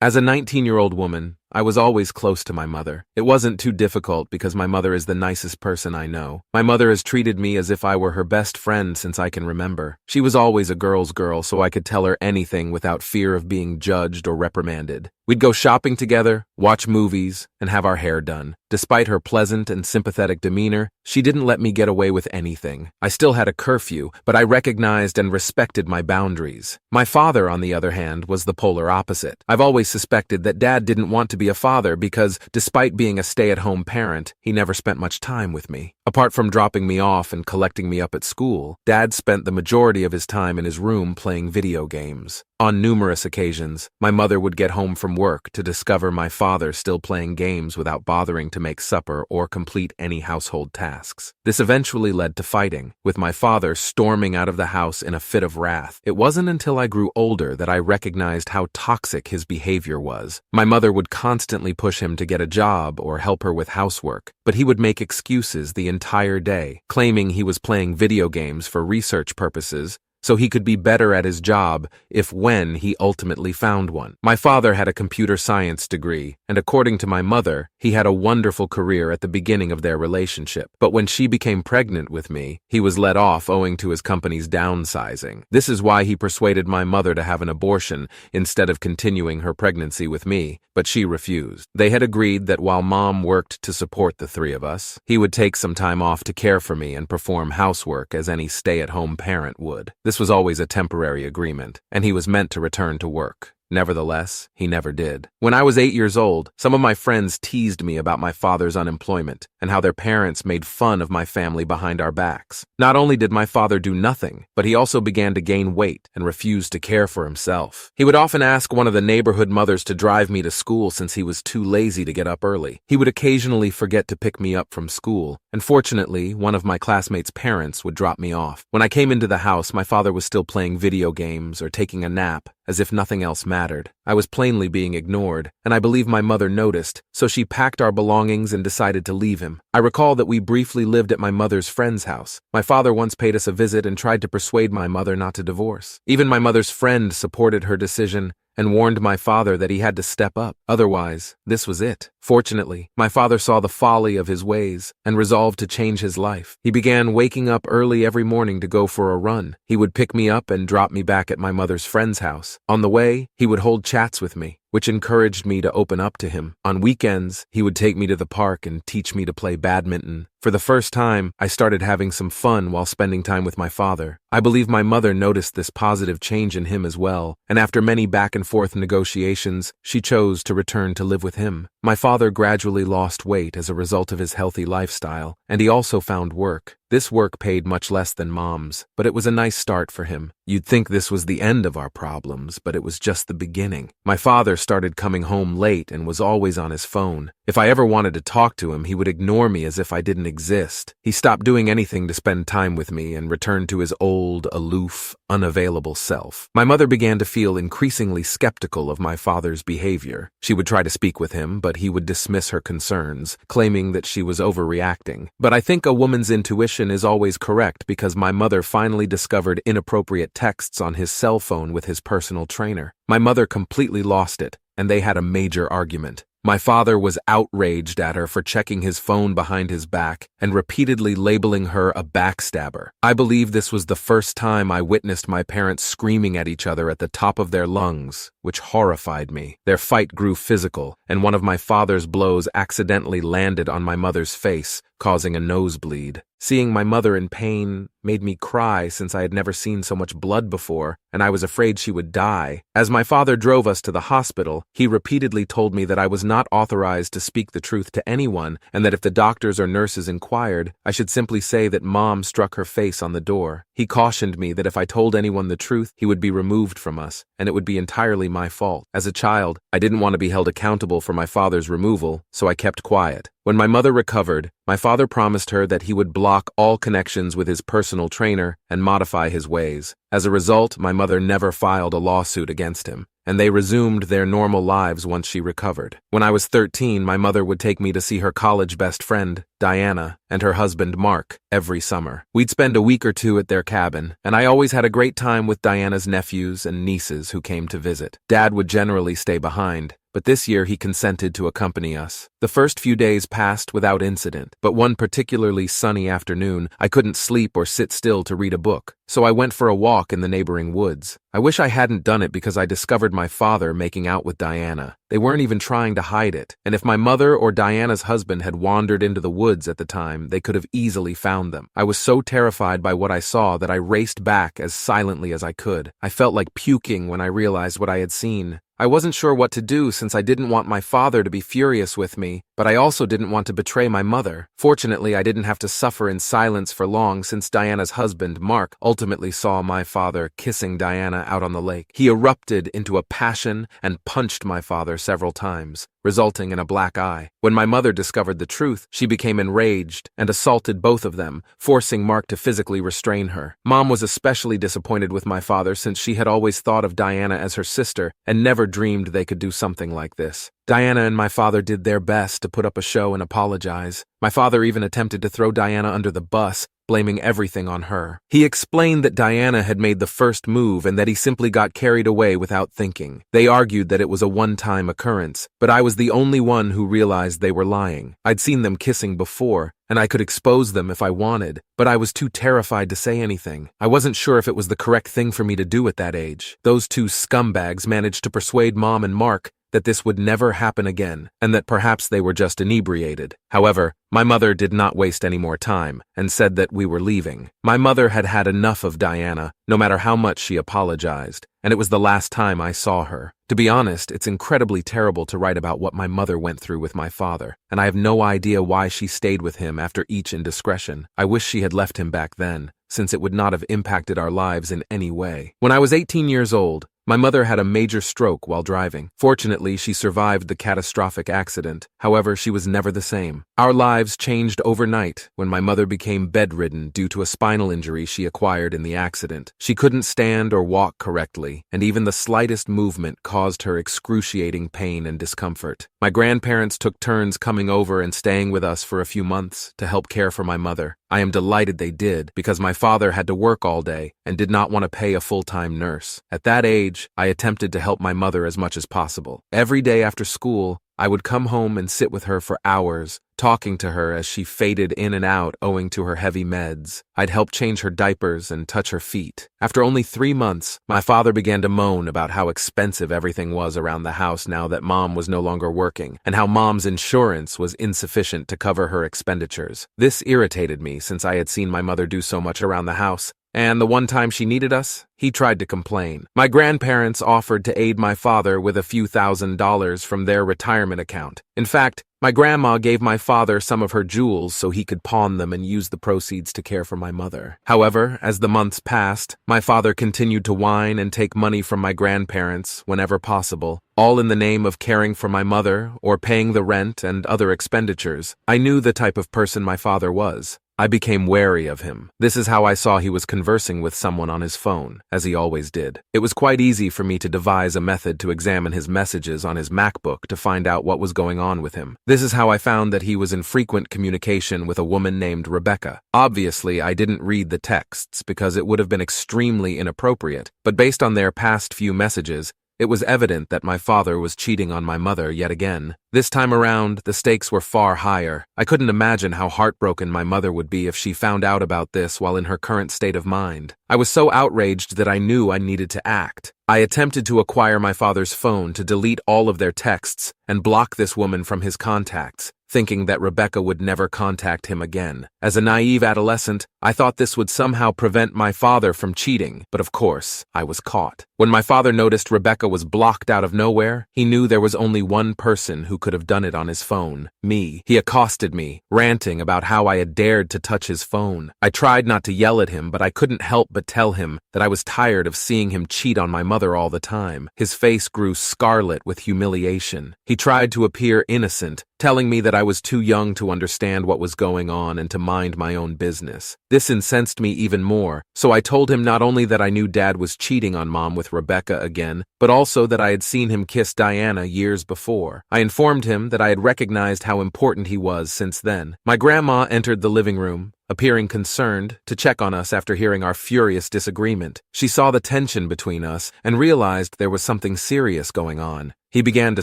As a 19-year-old woman, I was always close to my mother. It wasn't too difficult because my mother is the nicest person I know. My mother has treated me as if I were her best friend since I can remember. She was always a girl's girl, so I could tell her anything without fear of being judged or reprimanded. We'd go shopping together, watch movies, and have our hair done. Despite her pleasant and sympathetic demeanor, she didn't let me get away with anything. I still had a curfew, but I recognized and respected my boundaries. My father, on the other hand, was the polar opposite. I've always suspected that Dad didn't want to be a father because, despite being a stay-at-home parent, he never spent much time with me. Apart from dropping me off and collecting me up at school, Dad spent the majority of his time in his room playing video games. On numerous occasions, my mother would get home from work to discover my father still playing games without bothering to make supper or complete any household tasks. This eventually led to fighting, with my father storming out of the house in a fit of wrath. It wasn't until I grew older that I recognized how toxic his behavior was. My mother would constantly push him to get a job or help her with housework, but he would make excuses the entire day, claiming he was playing video games for research purposes so he could be better at his job when he ultimately found one. My father had a computer science degree, and according to my mother, he had a wonderful career at the beginning of their relationship. But when she became pregnant with me, he was let off owing to his company's downsizing. This is why he persuaded my mother to have an abortion instead of continuing her pregnancy with me, but she refused. They had agreed that while Mom worked to support the three of us, he would take some time off to care for me and perform housework as any stay-at-home parent would. This was always a temporary agreement, and he was meant to return to work. Nevertheless, he never did. When I was 8 years old, some of my friends teased me about my father's unemployment and how their parents made fun of my family behind our backs. Not only did my father do nothing, but he also began to gain weight and refused to care for himself. He would often ask one of the neighborhood mothers to drive me to school since he was too lazy to get up early. He would occasionally forget to pick me up from school, and fortunately, one of my classmates' parents would drop me off. When I came into the house, my father was still playing video games or taking a nap, as if nothing else mattered. I was plainly being ignored, and I believe my mother noticed, so she packed our belongings and decided to leave him. I recall that we briefly lived at my mother's friend's house. My father once paid us a visit and tried to persuade my mother not to divorce. Even my mother's friend supported her decision and warned my father that he had to step up. Otherwise, this was it. Fortunately, my father saw the folly of his ways and resolved to change his life. He began waking up early every morning to go for a run. He would pick me up and drop me back at my mother's friend's house. On the way, he would hold chats with me, which encouraged me to open up to him. On weekends, he would take me to the park and teach me to play badminton. For the first time, I started having some fun while spending time with my father. I believe my mother noticed this positive change in him as well, and after many back-and-forth negotiations, she chose to return to live with him. My father gradually lost weight as a result of his healthy lifestyle, and he also found work. This work paid much less than Mom's, but it was a nice start for him. You'd think this was the end of our problems, but it was just the beginning. My father started coming home late and was always on his phone. If I ever wanted to talk to him, he would ignore me as if I didn't exist. He stopped doing anything to spend time with me and returned to his old, aloof, unavailable self. My mother began to feel increasingly skeptical of my father's behavior. She would try to speak with him, but he would dismiss her concerns, claiming that she was overreacting. But I think a woman's intuition is always correct because my mother finally discovered inappropriate texts on his cell phone with his personal trainer. My mother completely lost it, and they had a major argument. My father was outraged at her for checking his phone behind his back and repeatedly labeling her a backstabber. I believe this was the first time I witnessed my parents screaming at each other at the top of their lungs, which horrified me. Their fight grew physical, and one of my father's blows accidentally landed on my mother's face, causing a nosebleed. Seeing my mother in pain made me cry since I had never seen so much blood before, and I was afraid she would die. As my father drove us to the hospital, he repeatedly told me that I was not authorized to speak the truth to anyone, and that if the doctors or nurses inquired, I should simply say that Mom struck her face on the door. He cautioned me that if I told anyone the truth, he would be removed from us, and it would be entirely my fault. As a child, I didn't want to be held accountable for my father's removal, so I kept quiet. When my mother recovered, my father promised her that he would block all connections with his personal trainer and modify his ways. As a result, my mother never filed a lawsuit against him, and they resumed their normal lives once she recovered. When I was 13, my mother would take me to see her college best friend, Diana, and her husband, Mark, every summer. We'd spend a week or two at their cabin, and I always had a great time with Diana's nephews and nieces who came to visit. Dad would generally stay behind, but this year he consented to accompany us. The first few days passed without incident, but one particularly sunny afternoon, I couldn't sleep or sit still to read a book, so I went for a walk in the neighboring woods. I wish I hadn't done it because I discovered my father making out with Diana. They weren't even trying to hide it, and if my mother or Diana's husband had wandered into the woods at the time, they could have easily found them. I was so terrified by what I saw that I raced back as silently as I could. I felt like puking when I realized what I had seen. I wasn't sure what to do since I didn't want my father to be furious with me, but I also didn't want to betray my mother. Fortunately, I didn't have to suffer in silence for long since Diana's husband, Mark, ultimately saw my father kissing Diana out on the lake. He erupted into a passion and punched my father several times, resulting in a black eye. When my mother discovered the truth, she became enraged and assaulted both of them, forcing Mark to physically restrain her. Mom was especially disappointed with my father since she had always thought of Diana as her sister and never dreamed they could do something like this. Diana and my father did their best to put up a show and apologize. My father even attempted to throw Diana under the bus, blaming everything on her. He explained that Diana had made the first move and that he simply got carried away without thinking. They argued that it was a one-time occurrence, but I was the only one who realized they were lying. I'd seen them kissing before, and I could expose them if I wanted, but I was too terrified to say anything. I wasn't sure if it was the correct thing for me to do at that age. Those two scumbags managed to persuade Mom and Mark that this would never happen again, and that perhaps they were just inebriated. However, my mother did not waste any more time, and said that we were leaving. My mother had had enough of Diana, no matter how much she apologized, and it was the last time I saw her. To be honest, it's incredibly terrible to write about what my mother went through with my father, and I have no idea why she stayed with him after each indiscretion. I wish she had left him back then, since it would not have impacted our lives in any way. When I was 18 years old, my mother had a major stroke while driving. Fortunately, she survived the catastrophic accident. However, she was never the same. Our lives changed overnight when my mother became bedridden due to a spinal injury she acquired in the accident. She couldn't stand or walk correctly, and even the slightest movement caused her excruciating pain and discomfort. My grandparents took turns coming over and staying with us for a few months to help care for my mother. I am delighted they did, because my father had to work all day and did not want to pay a full-time nurse. At that age, I attempted to help my mother as much as possible. Every day after school, I would come home and sit with her for hours, talking to her as she faded in and out owing to her heavy meds. I'd help change her diapers and touch her feet. After only 3 months, my father began to moan about how expensive everything was around the house now that Mom was no longer working, and how Mom's insurance was insufficient to cover her expenditures. This irritated me since I had seen my mother do so much around the house, and the one time she needed us, he tried to complain. My grandparents offered to aid my father with a few $1,000s from their retirement account. In fact, my grandma gave my father some of her jewels so he could pawn them and use the proceeds to care for my mother. However, as the months passed, my father continued to whine and take money from my grandparents whenever possible, all in the name of caring for my mother or paying the rent and other expenditures. I knew the type of person my father was. I became wary of him. This is how I saw he was conversing with someone on his phone, as he always did. It was quite easy for me to devise a method to examine his messages on his MacBook to find out what was going on with him. This is how I found that he was in frequent communication with a woman named Rebecca. Obviously, I didn't read the texts because it would have been extremely inappropriate, but based on their past few messages, it was evident that my father was cheating on my mother yet again. This time around, the stakes were far higher. I couldn't imagine how heartbroken my mother would be if she found out about this while in her current state of mind. I was so outraged that I knew I needed to act. I attempted to acquire my father's phone to delete all of their texts and block this woman from his contacts, thinking that Rebecca would never contact him again. As a naive adolescent, I thought this would somehow prevent my father from cheating, but of course, I was caught. When my father noticed Rebecca was blocked out of nowhere, he knew there was only one person who could have done it on his phone, me. He accosted me, ranting about how I had dared to touch his phone. I tried not to yell at him, but I couldn't help but tell him that I was tired of seeing him cheat on my mother all the time. His face grew scarlet with humiliation. He tried to appear innocent, telling me that I was too young to understand what was going on and to mind my own business. This incensed me even more, so I told him not only that I knew Dad was cheating on Mom with Rebecca again, but also that I had seen him kiss Diana years before. I informed him that I had recognized how important he was since then. My grandma entered the living room, appearing concerned, to check on us after hearing our furious disagreement. She saw the tension between us and realized there was something serious going on. He began to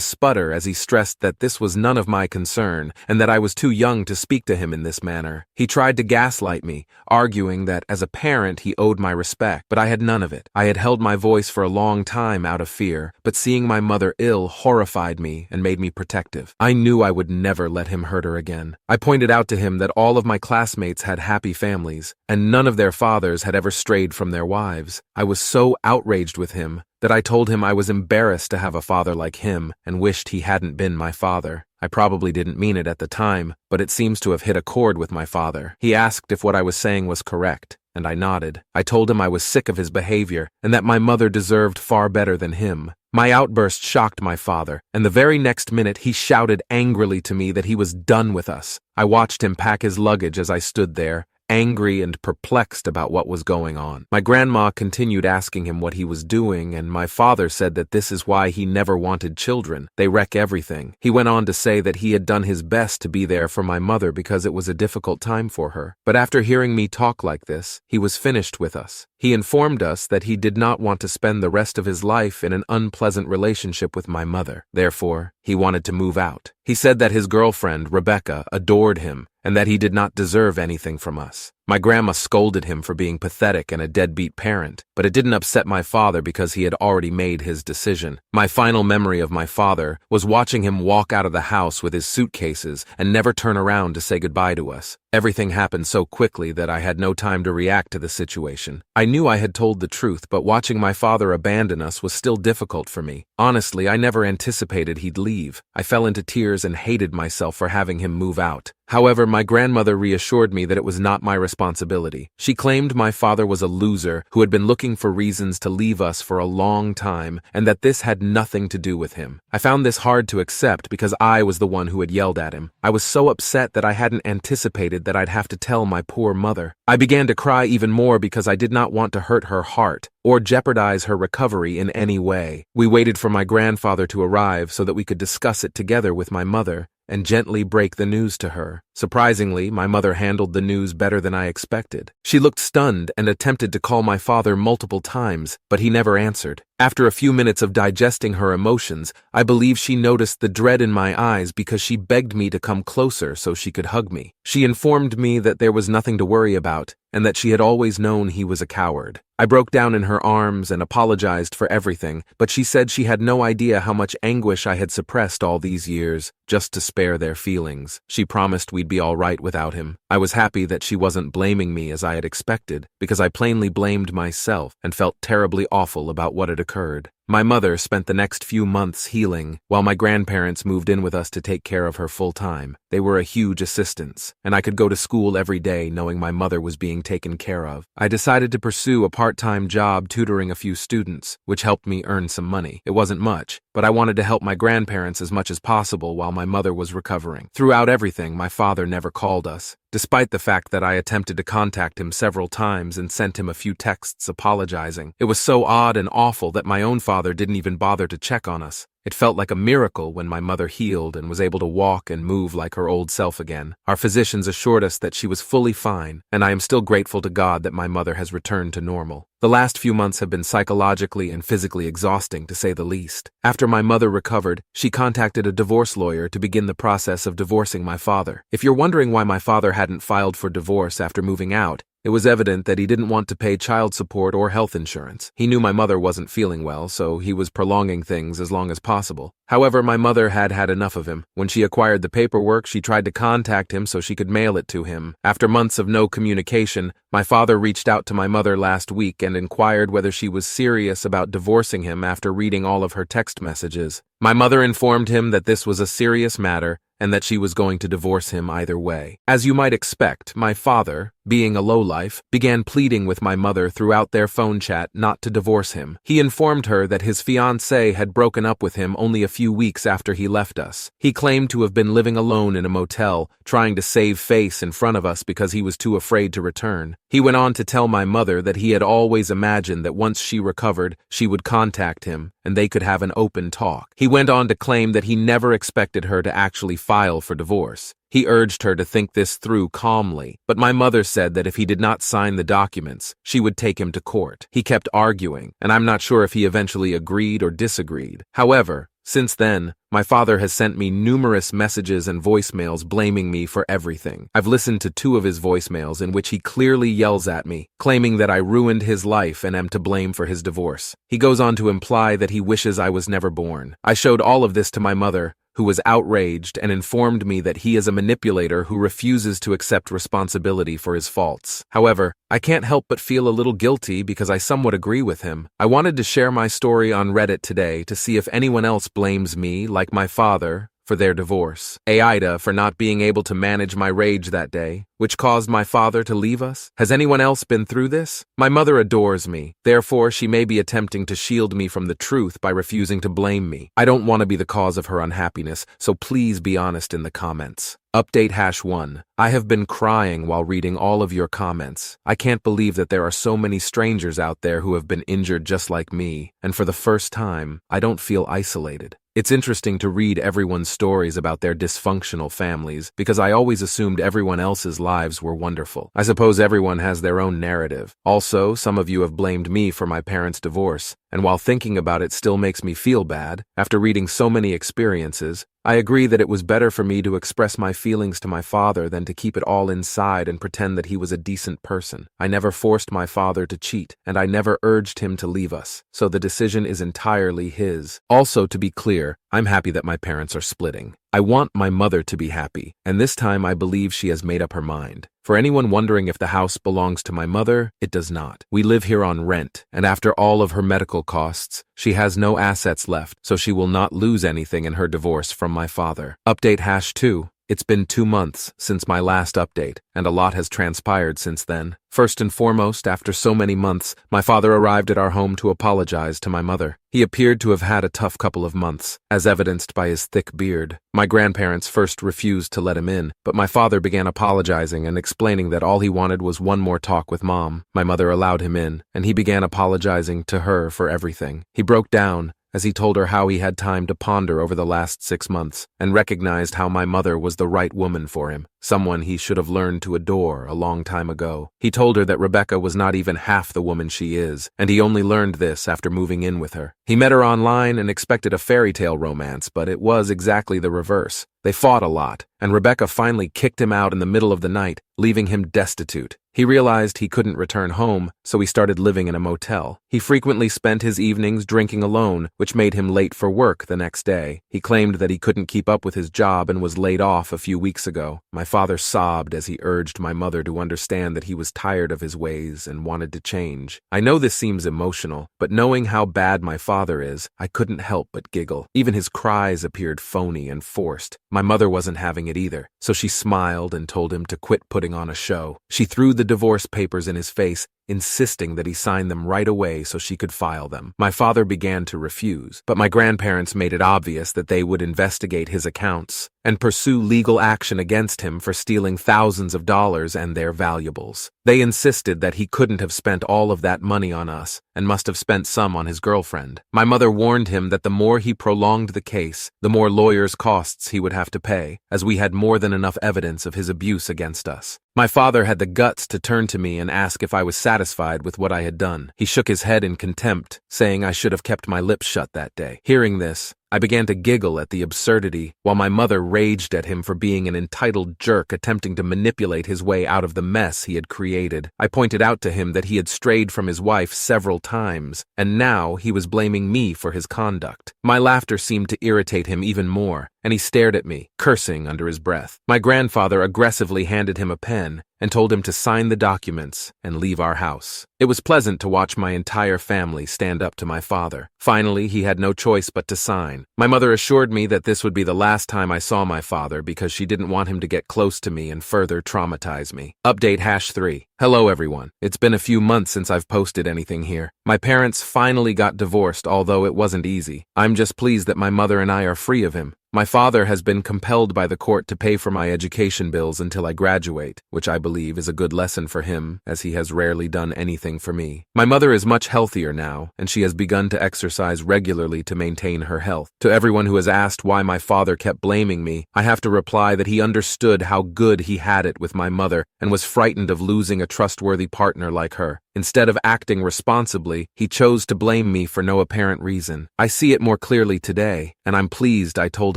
sputter as he stressed that this was none of my concern and that I was too young to speak to him in this manner. He tried to gaslight me, arguing that as a parent he owed my respect, but I had none of it. I had held my voice for a long time out of fear, but seeing my mother ill horrified me and made me protective. I knew I would never let him hurt her again. I pointed out to him that all of my classmates had happy families, and none of their fathers had ever strayed from their wives. I was so outraged with him that I told him I was embarrassed to have a father like him and wished he hadn't been my father. I probably didn't mean it at the time, but it seems to have hit a chord with my father. He asked if what I was saying was correct, and I nodded. I told him I was sick of his behavior and that my mother deserved far better than him. My outburst shocked my father, and the very next minute he shouted angrily to me that he was done with us. I watched him pack his luggage as I stood there, angry and perplexed about what was going on. My grandma continued asking him what he was doing, and my father said that this is why he never wanted children. They wreck everything. He went on to say that he had done his best to be there for my mother because it was a difficult time for her. But after hearing me talk like this, he was finished with us. He informed us that he did not want to spend the rest of his life in an unpleasant relationship with my mother. Therefore, he wanted to move out. He said that his girlfriend, Rebecca, adored him and that he did not deserve anything from us. My grandma scolded him for being pathetic and a deadbeat parent, but it didn't upset my father because he had already made his decision. My final memory of my father was watching him walk out of the house with his suitcases and never turn around to say goodbye to us. Everything happened so quickly that I had no time to react to the situation. I knew I had told the truth, but watching my father abandon us was still difficult for me. Honestly, I never anticipated he'd leave. I fell into tears and hated myself for having him move out. However, my grandmother reassured me that it was not my responsibility. She claimed my father was a loser who had been looking for reasons to leave us for a long time and that this had nothing to do with him. I found this hard to accept because I was the one who had yelled at him. I was so upset that I hadn't anticipated that I'd have to tell my poor mother. I began to cry even more because I did not want to hurt her heart or jeopardize her recovery in any way. We waited for my grandfather to arrive so that we could discuss it together with my mother and gently break the news to her. Surprisingly, my mother handled the news better than I expected. She looked stunned and attempted to call my father multiple times, but he never answered. After a few minutes of digesting her emotions, I believe she noticed the dread in my eyes because she begged me to come closer so she could hug me. She informed me that there was nothing to worry about and that she had always known he was a coward. I broke down in her arms and apologized for everything, but she said she had no idea how much anguish I had suppressed all these years, just to spare their feelings. She promised we'd be all right without him. I was happy that she wasn't blaming me as I had expected, because I plainly blamed myself and felt terribly awful about what had occurred. My mother spent the next few months healing, while my grandparents moved in with us to take care of her full-time. They were a huge assistance, and I could go to school every day knowing my mother was being taken care of. I decided to pursue a part-time job tutoring a few students, which helped me earn some money. It wasn't much, but I wanted to help my grandparents as much as possible while my mother was recovering. Throughout everything, my father never called us. Despite the fact that I attempted to contact him several times and sent him a few texts apologizing, it was so odd and awful that my own father didn't even bother to check on us. It felt like a miracle when my mother healed and was able to walk and move like her old self again. Our physicians assured us that she was fully fine, and I am still grateful to God that my mother has returned to normal. The last few months have been psychologically and physically exhausting, to say the least. After my mother recovered, she contacted a divorce lawyer to begin the process of divorcing my father. If you're wondering why my father hadn't filed for divorce after moving out, It was evident that he didn't want to pay child support or health insurance. He knew my mother wasn't feeling well, so he was prolonging things as long as possible. However, my mother had had enough of him. When she acquired the paperwork, she tried to contact him so she could mail it to him. After months of no communication, my father reached out to my mother last week and inquired whether she was serious about divorcing him after reading all of her text messages. My mother informed him that this was a serious matter and that she was going to divorce him either way. As you might expect, my father, being a lowlife, began pleading with my mother throughout their phone chat not to divorce him. He informed her that his fiancée had broken up with him only a few weeks after he left us. He claimed to have been living alone in a motel, trying to save face in front of us because he was too afraid to return. He went on to tell my mother that he had always imagined that once she recovered, she would contact him and they could have an open talk. He went on to claim that he never expected her to actually file for divorce. He urged her to think this through calmly, but my mother said that if he did not sign the documents, she would take him to court. He kept arguing, and I'm not sure if he eventually agreed or disagreed. However, since then, my father has sent me numerous messages and voicemails blaming me for everything. I've listened to 2 of his voicemails in which he clearly yells at me, claiming that I ruined his life and am to blame for his divorce. He goes on to imply that he wishes I was never born. I showed all of this to my mother, who was outraged and informed me that he is a manipulator who refuses to accept responsibility for his faults. However, I can't help but feel a little guilty because I somewhat agree with him. I wanted to share my story on Reddit today to see if anyone else blames me, like my father, for their divorce. AITA for not being able to manage my rage that day, which caused my father to leave us. Has anyone else been through this? My mother adores me. Therefore, she may be attempting to shield me from the truth by refusing to blame me. I don't want to be the cause of her unhappiness, so please be honest in the comments. Update #1. I have been crying while reading all of your comments. I can't believe that there are so many strangers out there who have been injured just like me, and for the first time, I don't feel isolated. It's interesting to read everyone's stories about their dysfunctional families because I always assumed everyone else's lives were wonderful. I suppose everyone has their own narrative. Also, some of you have blamed me for my parents' divorce, and while thinking about it still makes me feel bad, after reading so many experiences, I agree that it was better for me to express my feelings to my father than to keep it all inside and pretend that he was a decent person. I never forced my father to cheat, and I never urged him to leave us, so the decision is entirely his. Also, to be clear, I'm happy that my parents are splitting. I want my mother to be happy, and this time I believe she has made up her mind. For anyone wondering if the house belongs to my mother, it does not. We live here on rent, and after all of her medical costs, she has no assets left, so she will not lose anything in her divorce from my father. Update #2. It's been 2 months since my last update, and a lot has transpired since then. First and foremost, after so many months, my father arrived at our home to apologize to my mother. He appeared to have had a tough couple of months, as evidenced by his thick beard. My grandparents first refused to let him in, but my father began apologizing and explaining that all he wanted was one more talk with Mom. My mother allowed him in, and he began apologizing to her for everything. He broke down as he told her how he had time to ponder over the last 6 months and recognized how my mother was the right woman for him, someone he should have learned to adore a long time ago. He told her that Rebecca was not even half the woman she is, and he only learned this after moving in with her. He met her online and expected a fairy tale romance, but it was exactly the reverse. They fought a lot, and Rebecca finally kicked him out in the middle of the night, leaving him destitute. He realized he couldn't return home, so he started living in a motel. He frequently spent his evenings drinking alone, which made him late for work the next day. He claimed that he couldn't keep up with his job and was laid off a few weeks ago. My father sobbed as he urged my mother to understand that he was tired of his ways and wanted to change. I know this seems emotional, but knowing how bad my father is, I couldn't help but giggle. Even his cries appeared phony and forced. My mother wasn't having it either, so she smiled and told him to quit putting on a show. She threw the divorce papers in his face, insisting that he sign them right away so she could file them. My father began to refuse, but my grandparents made it obvious that they would investigate his accounts and pursue legal action against him for stealing thousands of dollars and their valuables. They insisted that he couldn't have spent all of that money on us and must have spent some on his girlfriend. My mother warned him that the more he prolonged the case, the more lawyers' costs he would have to pay, as we had more than enough evidence of his abuse against us. My father had the guts to turn to me and ask if I was satisfied with what I had done. He shook his head in contempt, saying I should have kept my lips shut that day. Hearing this, I began to giggle at the absurdity, while my mother raged at him for being an entitled jerk attempting to manipulate his way out of the mess he had created. I pointed out to him that he had strayed from his wife several times, and now he was blaming me for his conduct. My laughter seemed to irritate him even more, and he stared at me, cursing under his breath. My grandfather aggressively handed him a pen and told him to sign the documents and leave our house. It was pleasant to watch my entire family stand up to my father. Finally, he had no choice but to sign. My mother assured me that this would be the last time I saw my father because she didn't want him to get close to me and further traumatize me. Update #3. Hello everyone. It's been a few months since I've posted anything here. My parents finally got divorced, although it wasn't easy. I'm just pleased that my mother and I are free of him. My father has been compelled by the court to pay for my education bills until I graduate, which I believe is a good lesson for him, as he has rarely done anything for me. My mother is much healthier now, and she has begun to exercise regularly to maintain her health. To everyone who has asked why my father kept blaming me, I have to reply that he understood how good he had it with my mother and was frightened of losing a trustworthy partner like her. Instead of acting responsibly, he chose to blame me for no apparent reason. I see it more clearly today, and I'm pleased I told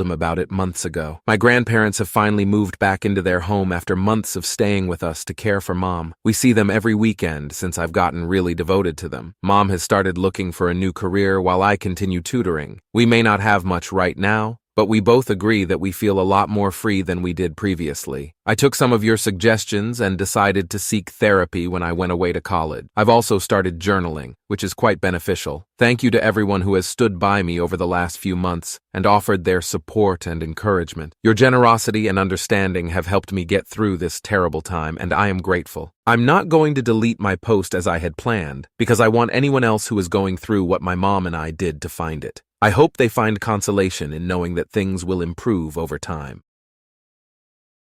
him about it months ago. My grandparents have finally moved back into their home after months of staying with us to care for Mom. We see them every weekend since I've gotten really devoted to them. Mom has started looking for a new career while I continue tutoring. We may not have much right now, but we both agree that we feel a lot more free than we did previously. I took some of your suggestions and decided to seek therapy when I went away to college. I've also started journaling, which is quite beneficial. Thank you to everyone who has stood by me over the last few months and offered their support and encouragement. Your generosity and understanding have helped me get through this terrible time, and I am grateful. I'm not going to delete my post as I had planned, because I want anyone else who is going through what my mom and I did to find it. I hope they find consolation in knowing that things will improve over time.